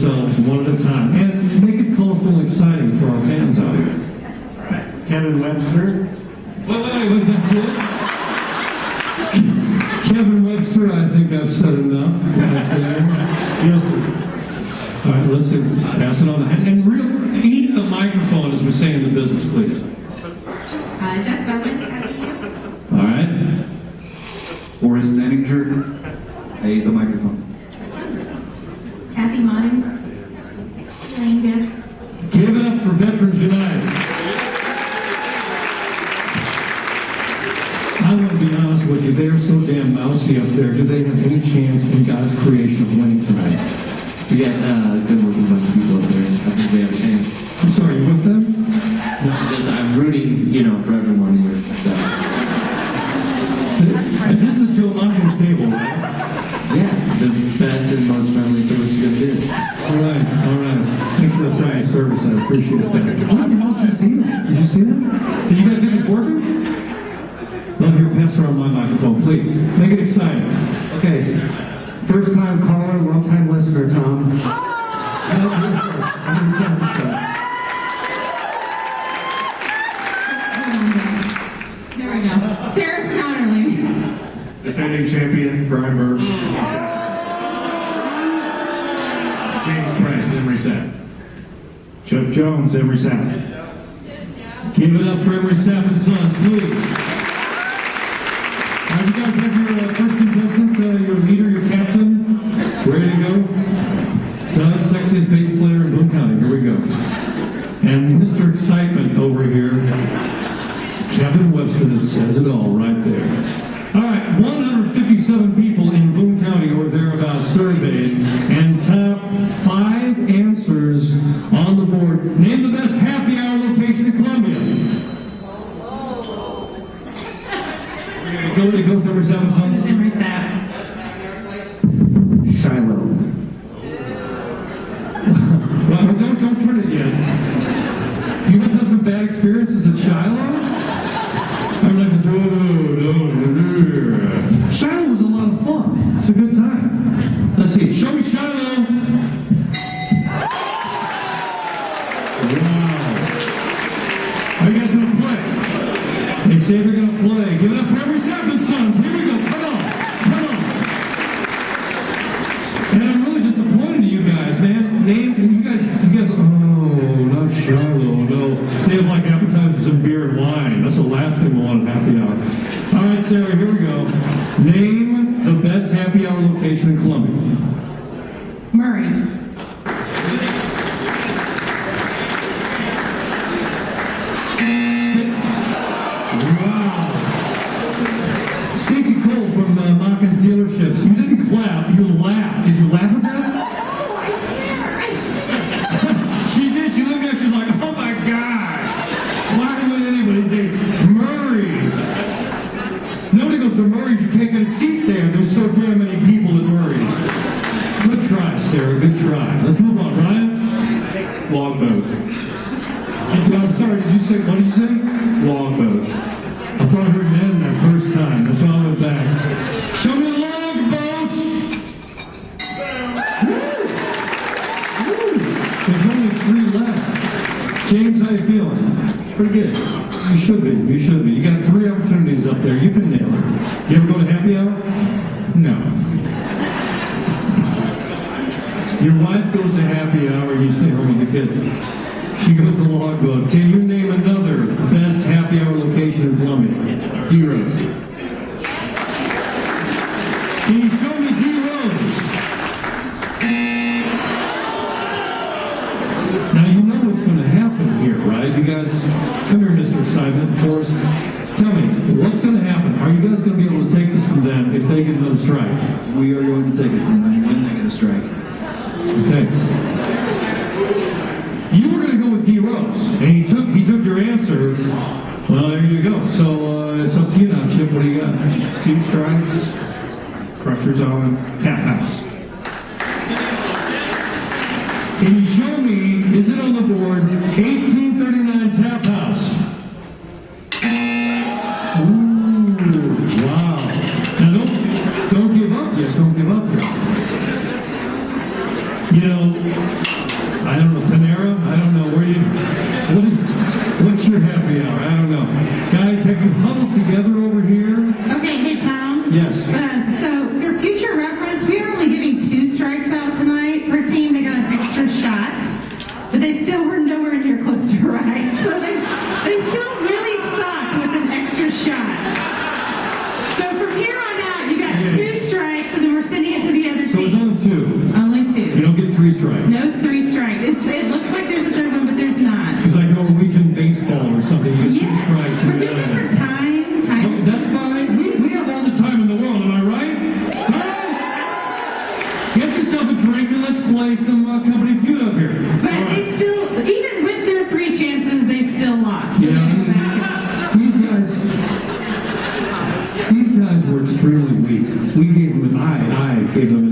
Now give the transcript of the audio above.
yourselves one at a time. And make it colorful and exciting for our fans out here. All right. Kevin Webster. Wait, that's it? Kevin Webster, I think I've said enough. Yes. All right, let's see. Pass it on. And eat a microphone as we say in the business, please. Jeff Bowman, how are you? All right. Boris Denninger, the microphone. Kathy Monning, Elaine Getz. Give it up for Veterans United. I want to be honest with you, they're so damn mousy up there. Do they have any chance in God's creation of winning tonight? We got a good looking bunch of people up there. I think they have a chance. I'm sorry, you with them? No, because I'm rooting, for everyone here. So. This is Joe Lyman's table, right? Yeah, the best and most friendly service you're going to do. All right. Thanks for the friendly service. I appreciate that. What the hell's this deal? Did you see that? Did you guys get this working? Love your pass around my microphone, please. Make it exciting. Okay. First time caller, long time listener, Tom. There we go. Sarah Snodderling. Defending champion, Brian Burns. James Price, Emery Sapp. Chuck Jones, Emery Sapp. Give it up for Emery Sapp and Sons, please. All right, you guys have your first contestant, your leader, your captain, ready to go? Doug, sexiest bass player in Boone County. Here we go. And Mr. Excitement over here, Kevin Webster, that says it all right there. All right, 157 people in Boone County or thereabouts surveyed, and top 5 answers on the board. Name the best happy hour location in Columbia. We're going to go for Emery Sapp and Sons. Emery Sapp. Shiloh. Well, don't turn it yet. You guys have some bad experiences at Shiloh? I'm like, Shiloh was a lot of fun. It's a good time. Let's see. Show me Shiloh. Wow. Are you guys going to play? They say they're going to play. Give it up for Emery Sapp and Sons. Here we go. Come on. And I'm really disappointed in you guys, man. You guys, not Shiloh, no. They have like appetizers and beer and wine. That's the last thing we want at happy hour. All right, Sarah, here we go. Name the best happy hour location in Columbia. Murray's. Wow. Stacy Cole from Mawkins Dealerships. You didn't clap, you laughed. Did you laugh at that? Oh, I swear. She did. She looked at you like, oh my God. Why would anybody say Murray's? Nobody goes to Murray's. You can't get a seat there. There's so damn many people at Murray's. Good try, Sarah. Good try. Let's move on. Ryan? Longboat. I'm sorry. What did you say? Longboat. I thought I heard men that first time. That's why I went back. Show me the longboat. Woo. There's only 3 left. James, how you feeling? Pretty good. You should be. You got 3 opportunities up there. You can nail it. Do you ever go to happy hour? No. Your wife goes to happy hour, you stay home with the kids. She goes to longboat. Can you name another best happy hour location in Columbia? D-Rose. Can you show me D-Rose? Now you know what's going to happen here, right? You guys, come here, Mr. Excitement, for us. Tell me, what's going to happen? Are you guys going to be able to take this from them if they get another strike? We are going to take it from them when they get a strike. Okay. You were going to go with D-Rose, and he took your answer. Well, there you go. So it's up to you now, Chip. What do you got? 2 strikes, pressure's on, Tap House. Can you show me, is it on the board, 1839 Tap House? Ooh, wow. Now don't give up yet. Don't give up yet. You know, happy hour. I don't know. Guys, have you huddled together over here? Okay, hey Tom. Yes. So for future reference, we are only giving 2 strikes out tonight per team. They got an extra shot, but they still were nowhere near close to right. So they still really sucked with an extra shot. So from here on out, you got 2 strikes, and then we're sending it to the other So it's team. only 2. Only You 2. don't get 3 strikes. No 3 strikes. It looks like there's a third one, but there's not. It's like Norwegian baseball or something. You get 2 Yes, strikes. we're and doing you're it out. for time. Time. That's fine. We have all the time in the world. Am I right? Huh? Get yourself a drink and let's play some Company Feud up here. But All they right. still, even with their 3 chances, they still lost. So Yeah, they I go mean, back. these guys were extremely weak. We gave them I gave them an